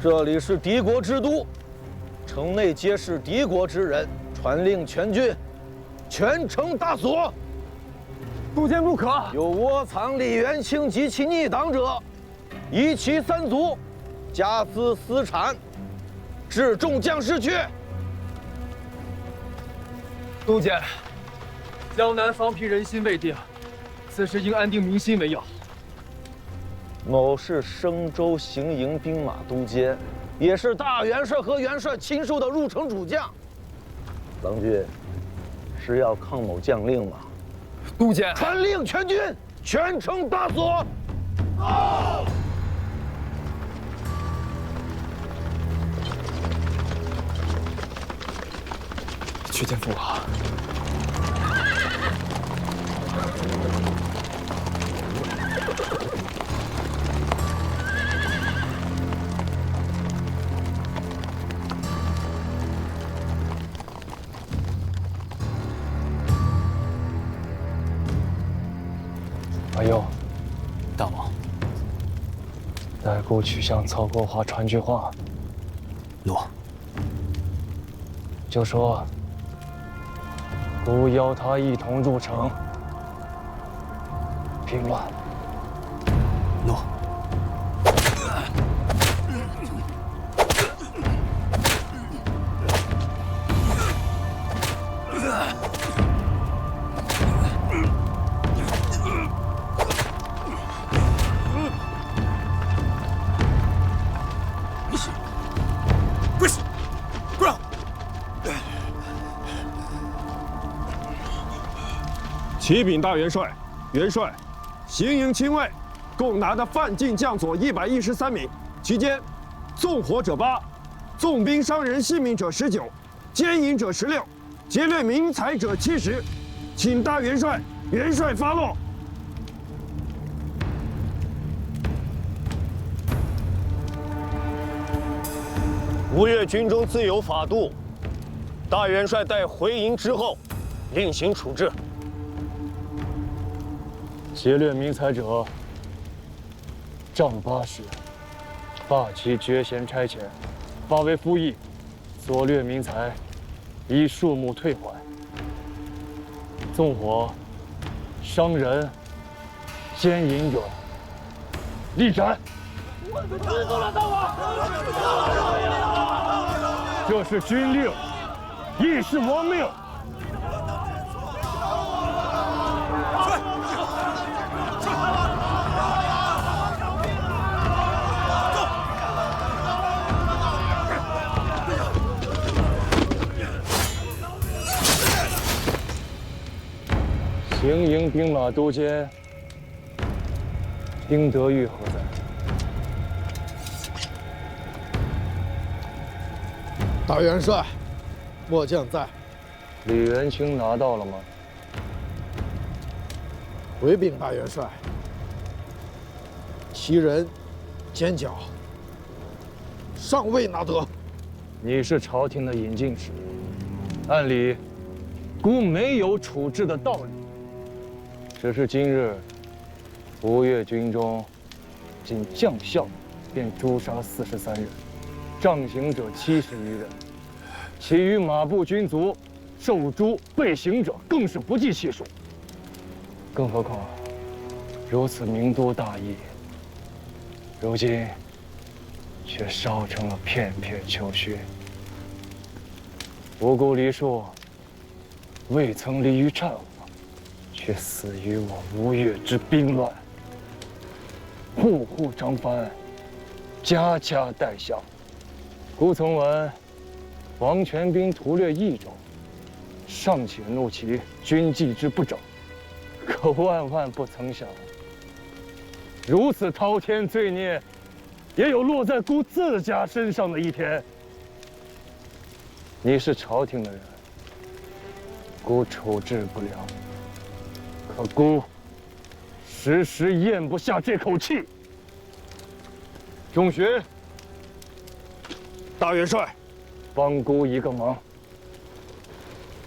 这里是敌国之都，城内皆是敌国之人，传令全军，全城大锁。督监不可！有窝藏李元清及其逆党者，夷其三族，家资私产，致众将士去。督监，江南方平人心未定，此时应安定民心为要。某是升州行营兵马都监，也是大元帅和元帅亲授的入城主将。郎君是要抗某将令吗？督监，传令全军，全城大锁。到！屈监父啊！阿佑，大王，带姑去向曹国华传句话。诺。就说姑邀他一同入城平乱。诺。启禀大元帅，元帅，行营亲卫共拿的犯禁将佐113名，其间纵火者8，纵兵伤人性命者19，奸淫者16，劫掠民财者70，请大元帅发落。吴越军中自有法度，大元帅待回营之后，另行处置。劫掠民财者，杖80，罢其爵衔差遣，发为服役；所掠民财，依数目退还。纵火、伤人、奸淫者，立斩。这是军令，亦是王命。行营兵马都监丁德玉何在？大元帅，末将在。李元清拿到了吗？回禀大元帅，其人奸狡，尚未拿得。你是朝廷的引进使，按理孤没有处置的道理。只是今日吴越军中，仅将校便诛杀43人，杖刑者70余人，其余马步军卒受诛被刑者更是不计其数。更何况如此名都大义，如今却烧成了片片丘墟。无辜黎庶未曾离于战火，却死于我吴越之兵乱。户户张帆，家家带孝。孤曾闻王全斌屠掠益州，尚且怒其军纪之不整，可万万不曾想，如此滔天罪孽，也有落在孤自家身上的一天。你是朝廷的人，孤处置不了，可孤时时咽不下这口气。仲勋，大元帅，帮孤一个忙，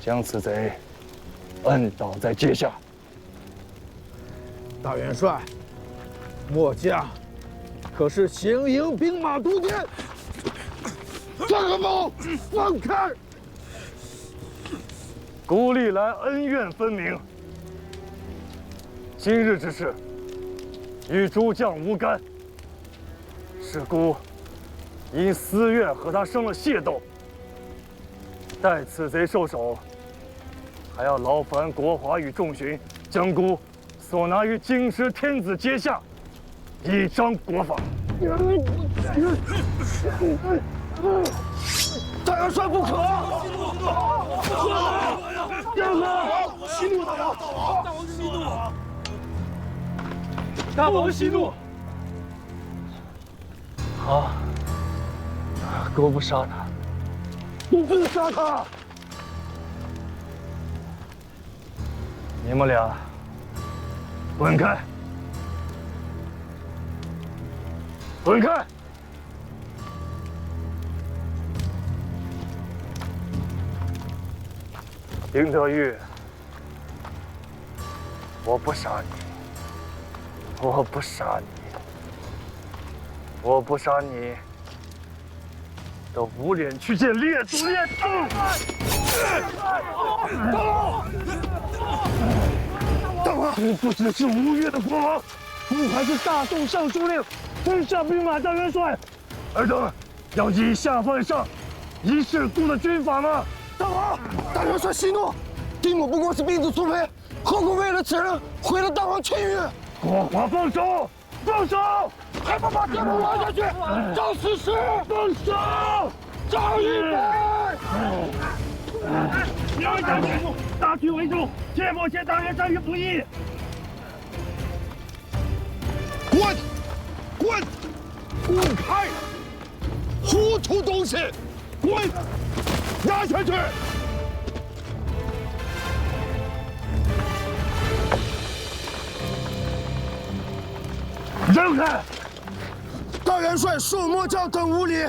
将此贼摁倒在阶下。大元帅，末将可是行营兵马都监。放个毛，放开！孤历来恩怨分明，今日之事与诸将无干。是孤因私怨和他生了械斗，待此贼受首，还要劳烦国华与众巡将孤所拿于京师天子阶下，以彰国法。大元帅不可！息怒！大王息怒！好，姑不杀他，我不杀他！你们俩滚开！滚开！林德玉，我不杀你，我不杀你，我不杀你，都无脸去见列祖列宗！大王，你不只是吴越的国王，你还是大宋尚书令、天下兵马大元帅。尔等要以下犯上，一事故的军法吗？大王，大元帅息怒！丁某不过是兵卒苏培，何苦为了此人毁了大王清誉？国华，放手！放手！还不把丁某拉下去，找死尸！放手！找一本！两位将军，大局为重，切莫陷大元帅于不义。滚！滚！滚开！糊涂东西！滚！押下去！让开！大元帅恕末将等无礼。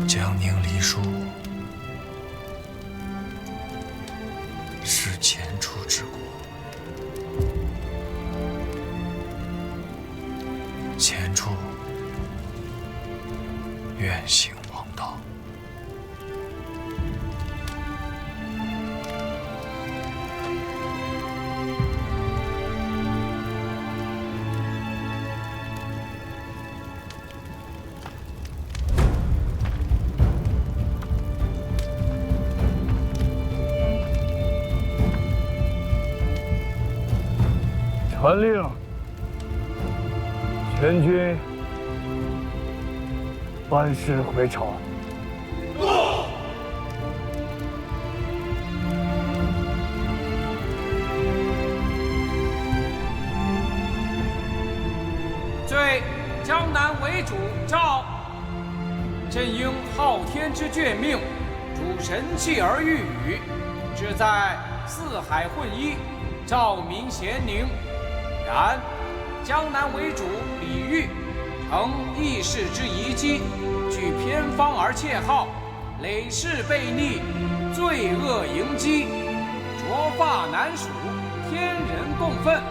江宁黎书是前楚之国，前楚愿行王道。传令，全军班师回朝。罪江南为主诏：朕应昊天之眷命，主神器而御宇，志在四海混一，兆民咸宁。然江南为主李煜，承义士之遗迹，据偏方而窃号，累世悖逆，罪恶迎击，卓发难属，天人共愤。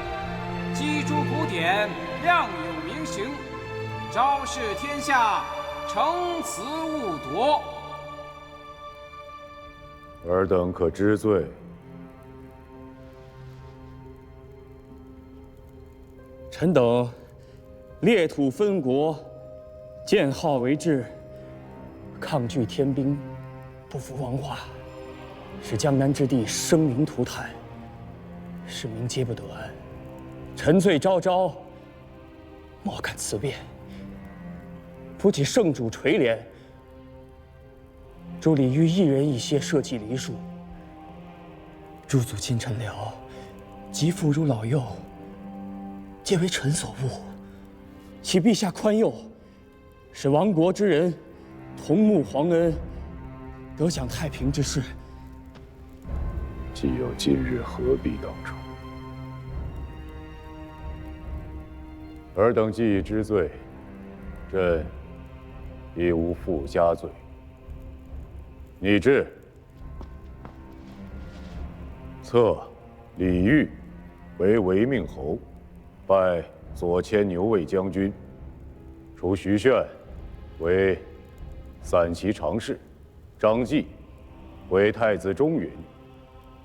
击诸古典，亮有明行，昭示天下，诚辞勿夺。尔等可知罪？臣等裂土分国，建号为治，抗拒天兵，不服王化，使江南之地生灵涂炭，市民皆不得安。臣罪昭昭，莫敢辞辩。不仅圣主垂怜，诸李煜一人一些设计梨树，诸祖亲臣僚及妇孺老幼，皆为臣所误，启陛下宽宥，使亡国之人同沐皇恩，得享太平之事。既有今日，何必当初？尔等既已知罪，朕亦无复加罪。拟制册李煜为违命侯，拜左迁牛卫将军；除徐铉为散骑常侍，张继为太子中允，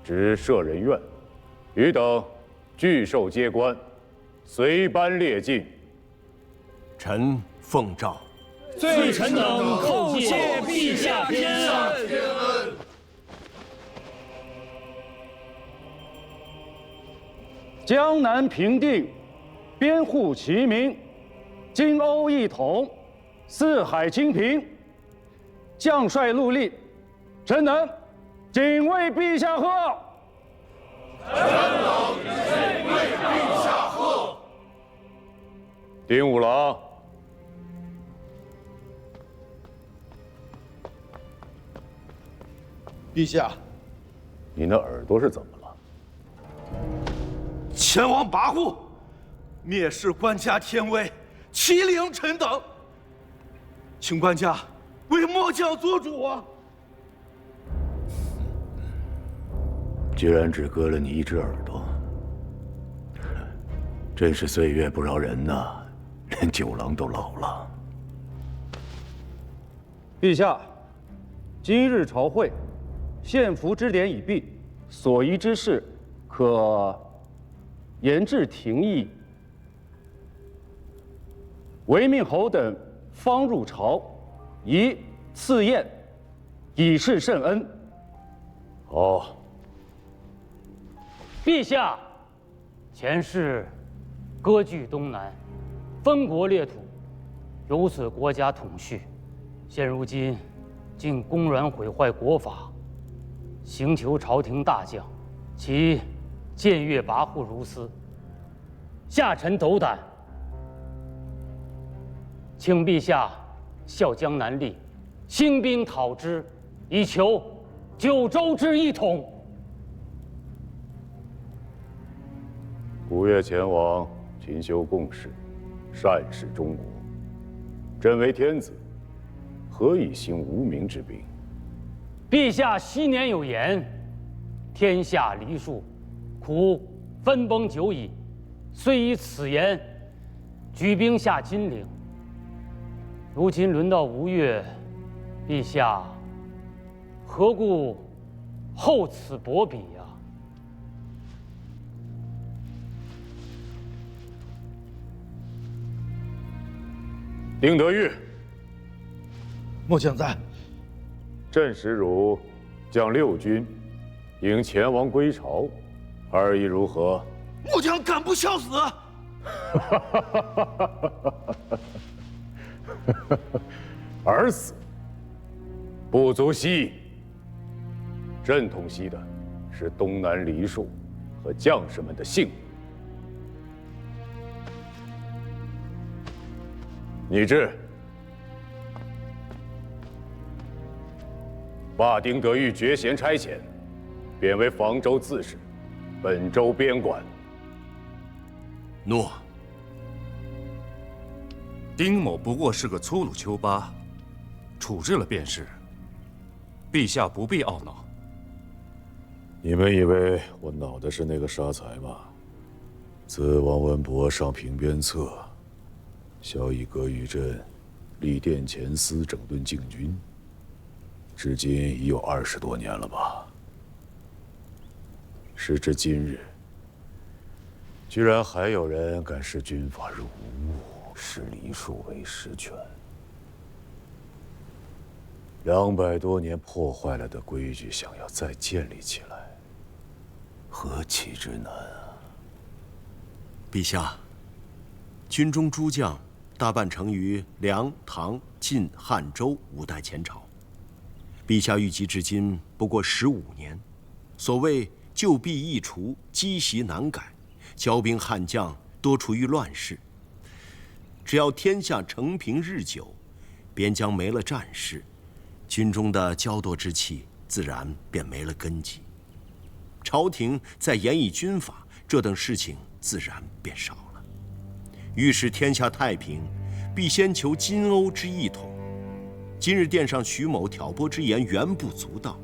执舍人院，余等俱受阶官，随班列进。臣奉诏。罪臣等叩谢陛下天恩。江南平定，边户齐民，金瓯一统，四海清平。将帅戮力，臣等谨为陛下贺。丁五郎，陛下，你那耳朵是怎么了？前王跋扈，蔑视官家天威，欺凌臣等，请官家为末将做主啊！居然只割了你一只耳朵，真是岁月不饶人呐，连九郎都老了。陛下，今日朝会，献俘之典已毕，所宜之事，可严制廷议。违命侯等方入朝，宜赐宴，以示圣恩。好。陛下，前世割据东南，分国裂土，有损国家统序。现如今，竟公然毁坏国法，刑求朝廷大将，其僭越跋扈如斯，下臣斗胆，请陛下效江南令，兴兵讨之，以求九州之一统。古越前王勤修贡事，善事中国。朕为天子，何以兴无名之兵？陛下昔年有言：“天下黎庶，苦分崩久矣。”虽以此言，举兵下金陵。如今轮到吴越，陛下何故厚此薄彼呀？丁德玉，末将在。朕使汝将6军迎前王归朝，二意如何？末将敢不效死？而死不足惜矣。朕痛惜的是东南黎庶和将士们的性命。拟制罢丁德玉爵衔差遣，贬为房州刺史，本州边管。诺。丁某不过是个粗鲁丘巴，处置了便是。陛下不必懊恼。你们以为我恼的是那个杀才吗？自王文博上平边策，萧以格与朕立殿前司整顿禁军，至今已有20多年了吧？时至今日，居然还有人敢视军法如无物，视黎庶为实权。200多年破坏了的规矩，想要再建立起来，何其之难啊！陛下，军中诸将大半成于梁、唐、晋、汉、周5代前朝，陛下御及至今不过15年。所谓旧弊易除，积习难改，骄兵悍将多出于乱世。只要天下承平日久，边疆没了战事，军中的骄惰之气自然便没了根基。朝廷再严以军法，这等事情自然便少了。欲使天下太平，必先求金瓯之一统。今日殿上徐某挑拨之言原不足道，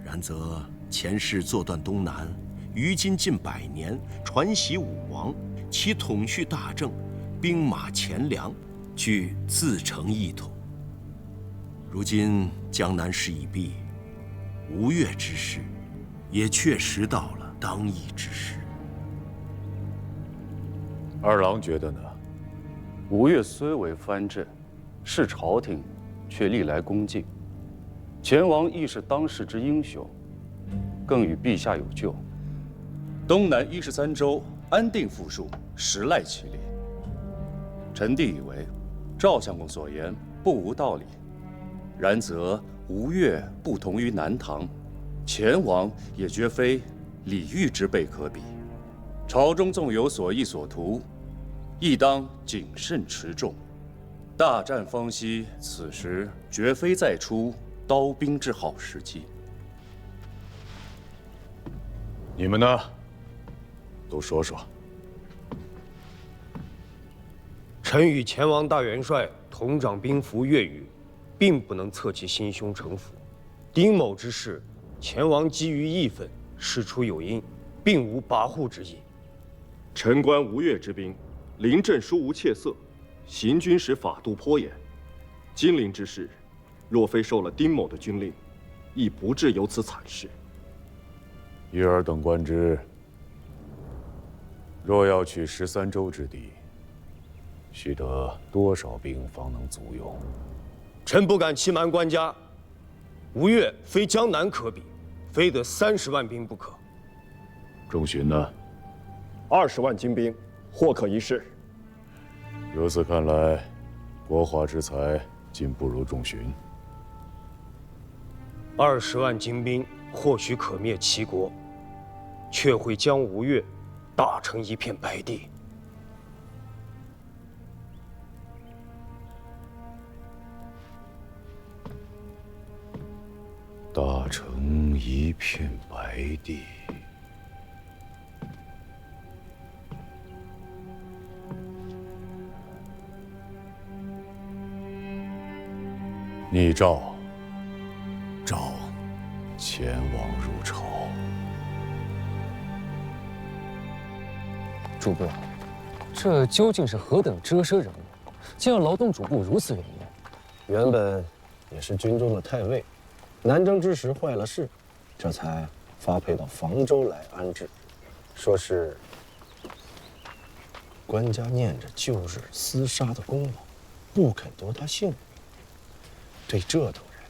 然则前世坐断东南，于今近100年，传习武王，其统序大政，兵马钱粮，俱自成一统。如今江南事已毕，吴越之事，也确实到了当议之时。二郎觉得呢？吴越虽为藩镇，是朝廷，却历来恭敬。前王亦是当世之英雄，更与陛下有旧。东南13州安定富庶，实赖其力。臣弟以为，赵相公所言不无道理。然则吴越不同于南唐，前王也绝非李煜之辈可比。朝中纵有所意所图，亦当谨慎持重。大战方息，此时绝非再出刀兵之好时机。你们呢？都说说。臣与前王大元帅同掌兵符粤语，并不能测其心胸城府。丁某之事，前王基于义愤，事出有因，并无跋扈之意。臣观吴越之兵，临阵殊无怯色，行军时法度颇严。金陵之事，若非受了丁某的军令，亦不至有此惨事。依尔等观之，若要取13州之地，须得多少兵方能足用？臣不敢欺瞒官家，吴越非江南可比，非得30万兵不可。仲荀呢？20万精兵，或可一试。如此看来，国华之才竟不如仲荀。20万精兵或许可灭齐国，却会将吴越打成一片白地。打成一片白地。逆诏，召前王入朝。主簿，这究竟是何等遮奢人物，竟要劳动主簿如此远言？原本也是军中的太尉，南征之时坏了事，这才发配到房州来安置。说是官家念着旧日厮杀的功劳，不肯夺他性命。对这等人，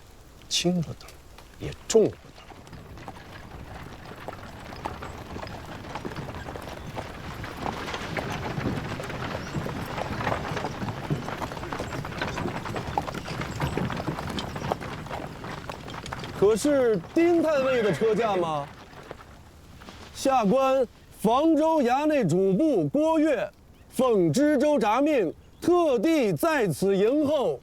轻不得，也重不得。可是丁太尉的车驾吗？下官房州衙内主簿郭岳，奉知州札命，特地在此迎候。